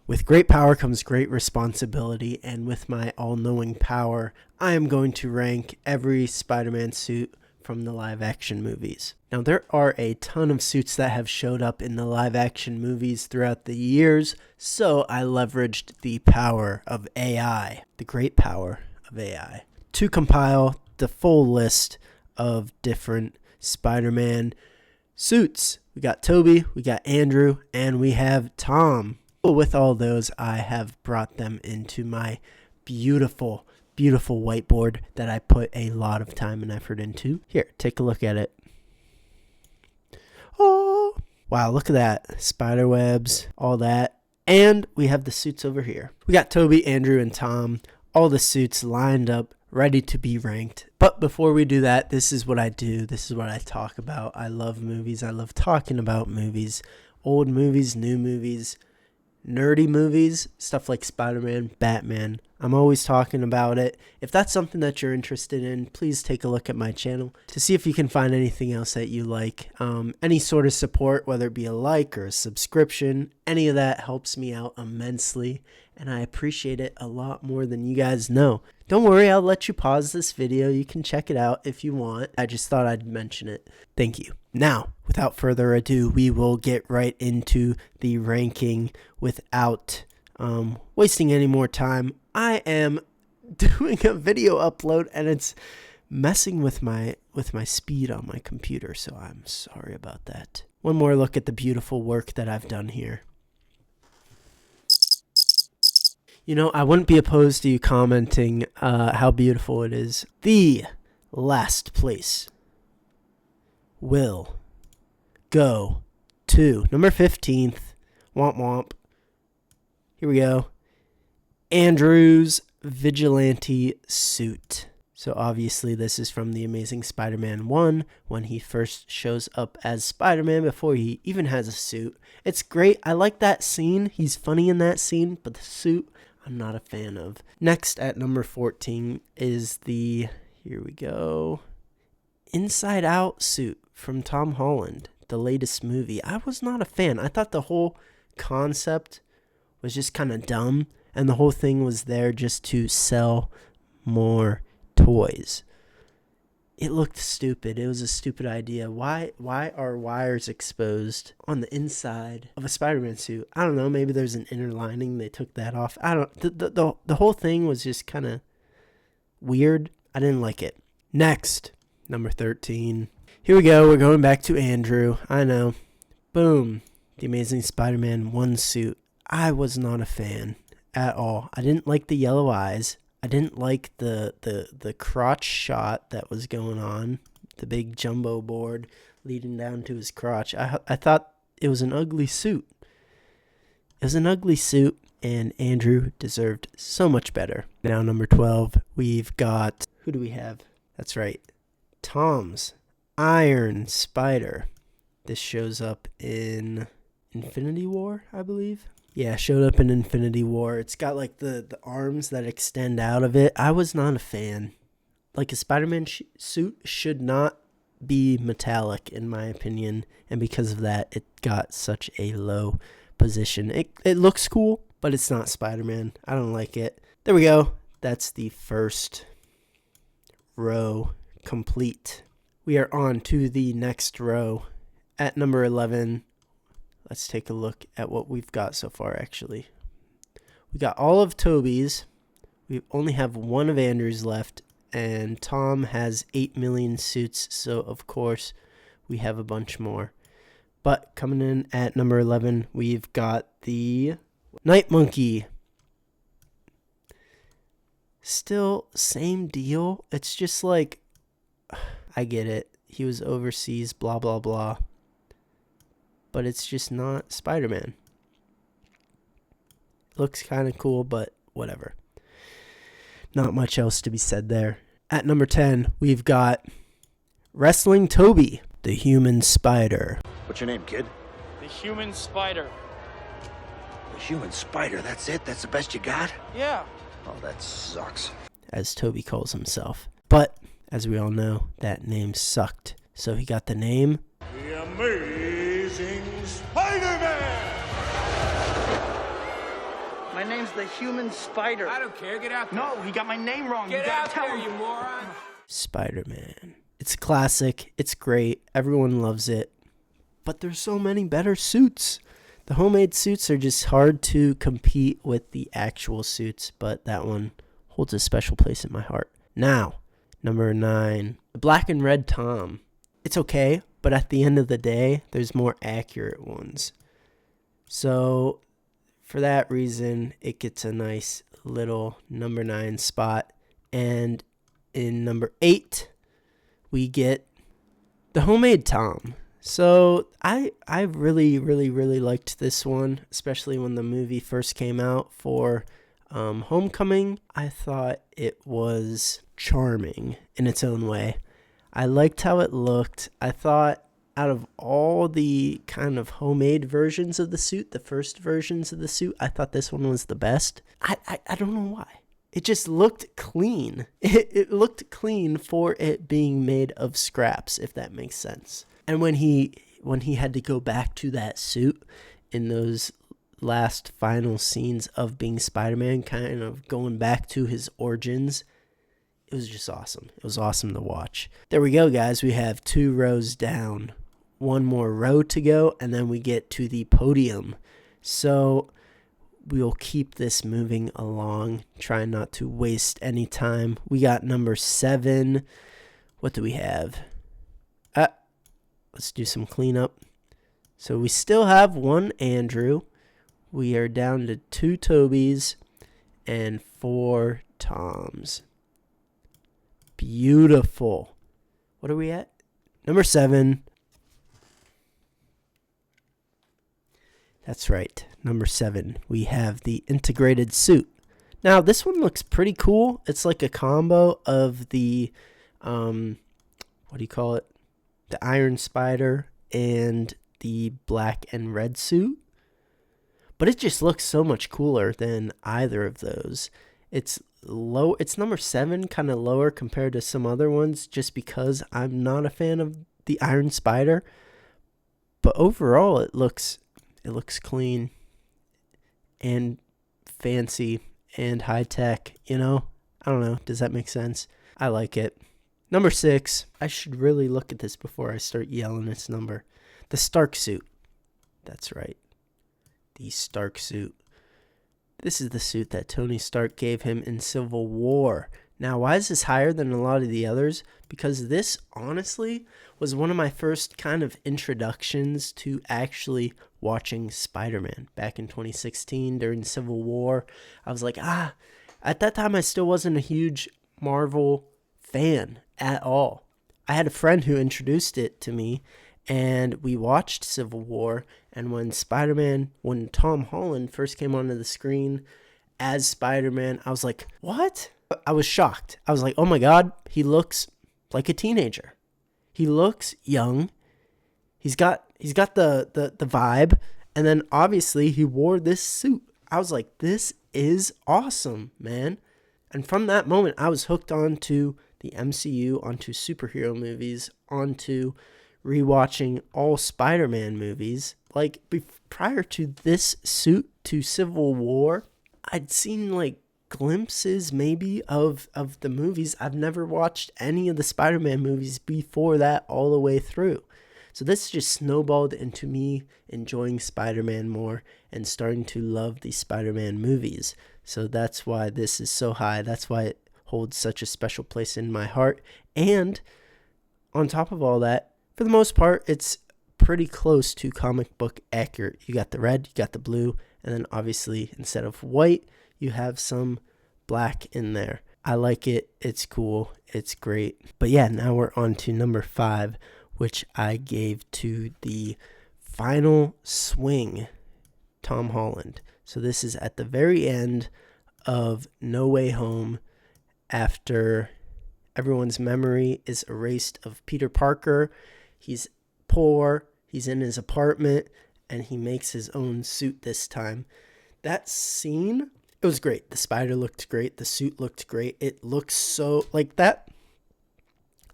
With great power comes great responsibility, and with my all-knowing power, I am going to rank every Spider-Man suit from the live-action movies. Now, there are a ton of suits that have showed up in the live-action movies throughout the years, so I leveraged the power of AI, the great power of AI, to compile the full list of different Spider-Man suits. We got Toby, we got Andrew, and we have Tom. With all those, I have brought them into my beautiful whiteboard that I put a lot of time and effort into. Here, take a look at it. Oh, wow, look at that. Spider webs, all that. And we have the suits over here. We got Toby, Andrew, and Tom. All the suits lined up, ready to be ranked. But before we do that, this is what I do. This is what I talk about. I love movies. I love talking about movies. Old movies, new movies, nerdy movies, stuff like Spider-Man, Batman. I'm always talking about it. If that's something that you're interested in, please take a look at my channel to see if you can find anything else that you like. Any sort of support, whether it be a like or a subscription, any of that helps me out immensely, and I appreciate it a lot more than you guys know. Don't worry, I'll let you pause this video. You can check it out if you want. I just thought I'd mention it. Thank you. Now, without further ado, we will get right into the ranking without wasting any more time. I am doing a video upload and it's messing with my speed on my computer, so I'm sorry about that. One more look at the beautiful work that I've done here. You know, I wouldn't be opposed to you commenting how beautiful it is. The last place will go to number 15th. Womp womp. Here we go. Andrew's vigilante suit. So obviously this is from the Amazing Spider-Man 1 when he first shows up as Spider-Man before he even has a suit. It's great. I like that scene. He's funny in that scene, but the suit I'm not a fan of. Next at number 14 is the, here we go, Inside Out suit from Tom Holland, the latest movie. I was not a fan. I thought the whole concept was just kind of dumb, and the whole thing was there just to sell more toys. It looked stupid. It was a stupid idea. Why are wires exposed on the inside of a Spider-Man suit? I don't know. Maybe there's an inner lining. They took that off. I don't. The whole thing was just kind of weird. I didn't like it. Next, number 13. Here we go. We're going back to Andrew. I know. Boom. The Amazing Spider-Man 1 suit. I was not a fan at all. I didn't like the yellow eyes. I didn't like the crotch shot that was going on, the big jumbo board leading down to his crotch. I thought it was an ugly suit. It was an ugly suit, and Andrew deserved so much better. Now, number 12, we've got, who do we have? That's right, Tom's Iron Spider. This shows up in Infinity War, I believe. Yeah, showed up in Infinity War. It's got like the arms that extend out of it. I was not a fan. Like a Spider-Man suit should not be metallic in my opinion. And because of that, it got such a low position. It looks cool, but it's not Spider-Man. I don't like it. There we go. That's the first row complete. We are on to the next row. At number 11, let's take a look at what we've got so far, actually. We got all of Toby's. We only have one of Andrew's left, and Tom has 8 million suits, so of course we have a bunch more. But coming in at number 11, we've got the Night Monkey. Still, same deal. It's just like, I get it. He was overseas, blah, blah, blah. But it's just not Spider-Man. Looks kind of cool, but whatever. Not much else to be said there. At number 10, we've got Wrestling Toby, the Human Spider. What's your name, kid? The Human Spider. The Human Spider, that's it? That's the best you got? Yeah. Oh, that sucks. As Toby calls himself. But, as we all know, that name sucked. So he got the name The Amazing Spider-Man! My name's the human spider. I don't care. Get out there. No, he got my name wrong. Get you gotta out tell there, him. you moron. Spider-Man. It's a classic. It's great. Everyone loves it. But there's so many better suits. The homemade suits are just hard to compete with the actual suits, but that one holds a special place in my heart. Now, number 9, the black and red Tom. It's okay, but at the end of the day, there's more accurate ones. So, for that reason, it gets a nice little number 9 spot. And in number 8, we get the homemade Tom. So I really liked this one, especially when the movie first came out for Homecoming. I thought it was charming in its own way. I liked how it looked. I thought out of all the kind of homemade versions of the suit, the first versions of the suit, I thought this one was the best. I don't know why. It just looked clean. It looked clean for it being made of scraps, if that makes sense. And when he had to go back to that suit in those last final scenes of being Spider-Man, kind of going back to his origins, it was just awesome. It was awesome to watch. There we go, guys. We have 2 rows down. 1 more row to go, and then we get to the podium. So we'll keep this moving along, trying not to waste any time. We got number 7. What do we have? Let's do some cleanup. So we still have 1 Andrew. We are down to 2 Tobys and 4 Toms. Beautiful. What are we at? Number 7. That's right. Number 7. We have the integrated suit. Now, this one looks pretty cool. It's like a combo of the, what do you call it? The Iron Spider and the black and red suit. But it just looks so much cooler than either of those. It's low. It's number 7, kind of lower compared to some other ones, just because I'm not a fan of the Iron Spider. But overall, it looks clean and fancy and high tech. You know, I don't know. Does that make sense? I like it. Number 6, I should really look at this before I start yelling its number. The Stark suit. That's right. The Stark suit. This is the suit that Tony Stark gave him in Civil War. Now, why is this higher than a lot of the others? Because this, honestly, was one of my first kind of introductions to actually watching Spider-Man. Back in 2016 during Civil War, I was like, at that time I still wasn't a huge Marvel fan at all. I had a friend who introduced it to me, and we watched Civil War. And when Tom Holland first came onto the screen as Spider-Man, I was like, what? I was shocked. I was like, oh my God, he looks like a teenager. He looks young. He's got the vibe. And then obviously he wore this suit. I was like, this is awesome, man. And from that moment, I was hooked onto the MCU, onto superhero movies, onto rewatching all Spider-Man movies. Like, prior to this suit, to Civil War, I'd seen like glimpses maybe of the movies. I've never watched any of the Spider-Man movies before that all the way through. So this just snowballed into me enjoying Spider-Man more and starting to love the Spider-Man movies. So that's why this is so high. That's why it holds such a special place in my heart. And on top of all that, for the most part, it's pretty close to comic book accurate. You got the red, you got the blue, and then obviously instead of white, you have some black in there. I like it. It's cool. It's great. But yeah, now we're on to number 5, which I gave to the final swing, Tom Holland. So this is at the very end of No Way Home, after everyone's memory is erased of Peter Parker. He's poor, he's in his apartment, and he makes his own suit this time. That scene, it was great. The spider looked great. The suit looked great. It looks so, like, that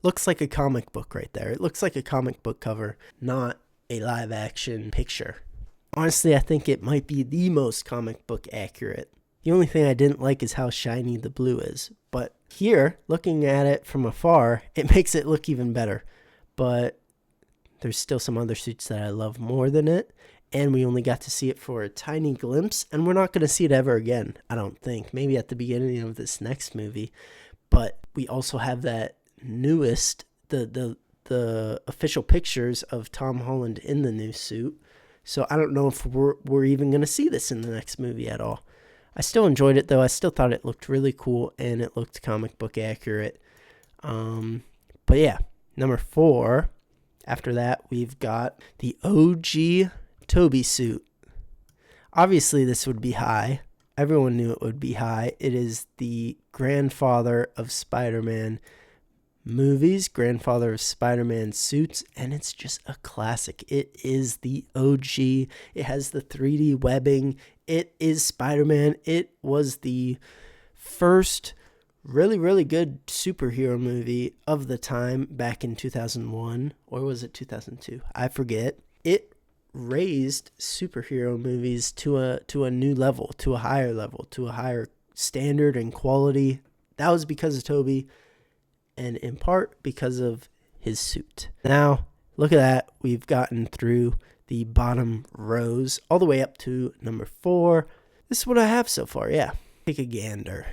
looks like a comic book right there. It looks like a comic book cover, not a live action picture. Honestly, I think it might be the most comic book accurate. The only thing I didn't like is how shiny the blue is. But here, looking at it from afar, it makes it look even better. But there's still some other suits that I love more than it. And we only got to see it for a tiny glimpse. And we're not going to see it ever again, I don't think. Maybe at the beginning of this next movie. But we also have that newest, the official pictures of Tom Holland in the new suit. So I don't know if we're even going to see this in the next movie at all. I still enjoyed it, though. I still thought it looked really cool, and it looked comic book accurate. But yeah, number 4. After that, we've got the OG Tobey suit. Obviously, this would be high. Everyone knew it would be high. It is the grandfather of Spider-Man movies, grandfather of Spider-Man suits, and it's just a classic. It is the OG. It has the 3D webbing. It is Spider-Man. It was the first really, really good superhero movie of the time back in 2001, or was it 2002? I forget. It raised superhero movies to a new level, to a higher level, to a higher standard and quality. That was because of Tobey, and in part because of his suit. Now, look at that. We've gotten through the bottom rows all the way up to number 4. This is what I have so far, yeah. Take a gander.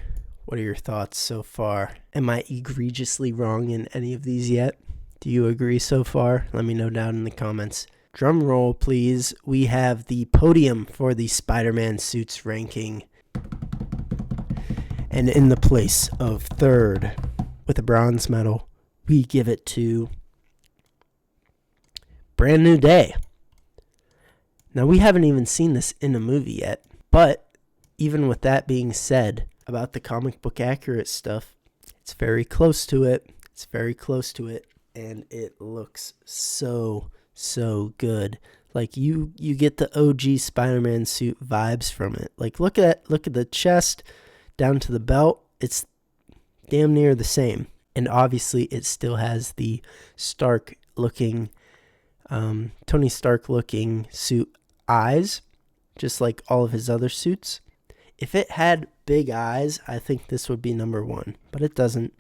What are your thoughts so far? Am I egregiously wrong in any of these yet? Do you agree so far? Let me know down in the comments. Drum roll, please. We have the podium for the Spider-Man suits ranking. And in the place of 3rd, with a bronze medal, we give it to Brand New Day. Now, we haven't even seen this in a movie yet, but even with that being said about the comic book accurate stuff, it's very close to it. It's very close to it, and it looks so good. Like, you get the OG Spider-Man suit vibes from it. Like, look at the chest down to the belt. It's damn near the same. And obviously it still has the Stark looking, Tony Stark looking suit eyes, just like all of his other suits. If it had big eyes, I think this would be number 1, but it doesn't.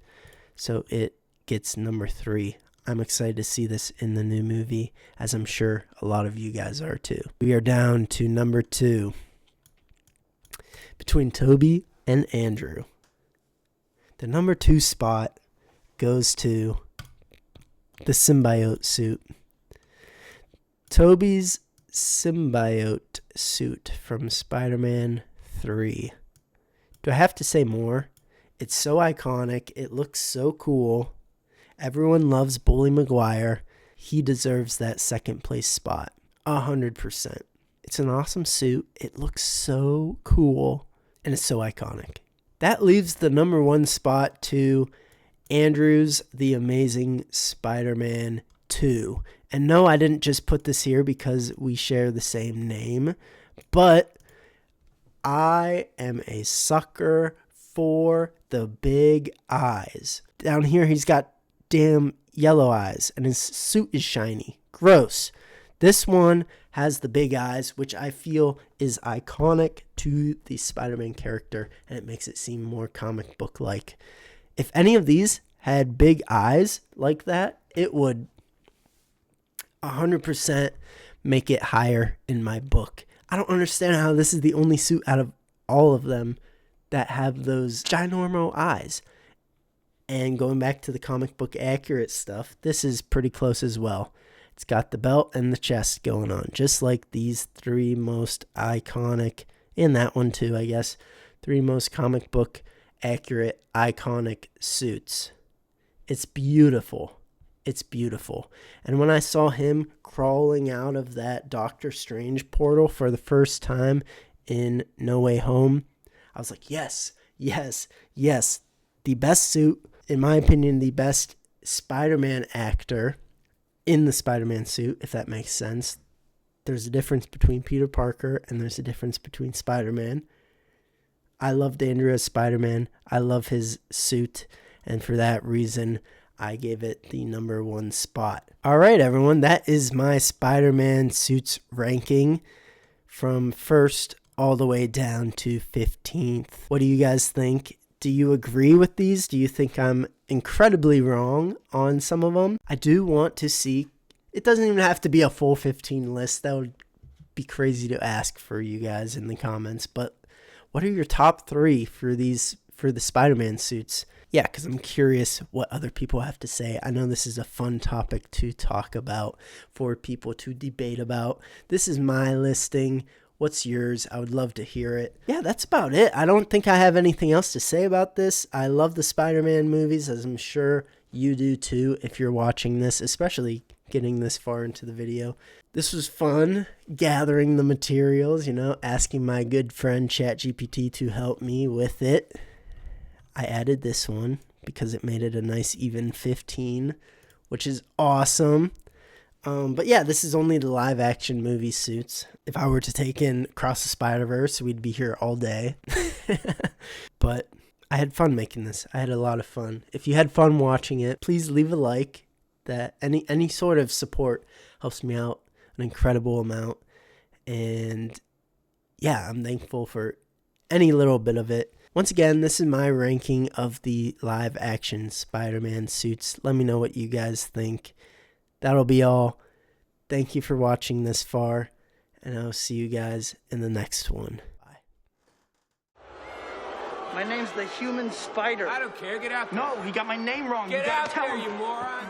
So it gets number 3. I'm excited to see this in the new movie, as I'm sure a lot of you guys are too. We are down to number 2. Between Tobey and Andrew. The number 2 spot goes to the symbiote suit. Tobey's symbiote suit from Spider-Man 3. Do I have to say more? It's so iconic. It looks so cool. Everyone loves Bully Maguire. He deserves that 2nd place spot. 100%. It's an awesome suit. It looks so cool. And it's so iconic. That leaves the number 1 spot to Andrew's The Amazing Spider-Man 2. And no, I didn't just put this here because we share the same name, but I am a sucker for the big eyes. Down here, he's got damn yellow eyes, and his suit is shiny. Gross. This one has the big eyes, which I feel is iconic to the Spider-Man character, and it makes it seem more comic book-like. If any of these had big eyes like that, it would 100% make it higher in my book. I don't understand how this is the only suit out of all of them that have those ginormo eyes. And going back to the comic book accurate stuff, this is pretty close as well. It's got the belt and the chest going on, just like these 3 most iconic, and that one too, I guess, 3 most comic book accurate, iconic suits. It's beautiful. It's beautiful. And when I saw him crawling out of that Doctor Strange portal for the first time in No Way Home, I was like, yes, yes, yes. The best suit, in my opinion, the best Spider-Man actor in the Spider-Man suit, if that makes sense. There's a difference between Peter Parker and there's a difference between Spider-Man. I loved Andrew as Spider-Man. I love his suit. And for that reason, I gave it the number 1 spot. All right, everyone. That is my Spider-Man suits ranking from first all the way down to 15th. What do you guys think? Do you agree with these? Do you think I'm incredibly wrong on some of them? I do want to see, it doesn't even have to be a full 15 list. That would be crazy to ask for you guys in the comments, but what are your top 3 for the Spider-Man suits? Yeah, because I'm curious what other people have to say. I know this is a fun topic to talk about, for people to debate about. This is my listing. What's yours? I would love to hear it. Yeah, that's about it. I don't think I have anything else to say about this. I love the Spider-Man movies, as I'm sure you do too if you're watching this, especially getting this far into the video. This was fun, gathering the materials, asking my good friend ChatGPT to help me with it. I added this one because it made it a nice even 15, which is awesome. But yeah, this is only the live action movie suits. If I were to take in Across the Spider-Verse, we'd be here all day. But I had fun making this. I had a lot of fun. If you had fun watching it, please leave a like. That any sort of support helps me out an incredible amount. And yeah, I'm thankful for any little bit of it. Once again, this is my ranking of the live action Spider-Man suits. Let me know what you guys think. That'll be all. Thank you for watching this far, and I'll see you guys in the next one. Bye. My name's the human spider. I don't care. Get out there. No, he got my name wrong. Get You gotta out tell there, him. you moron.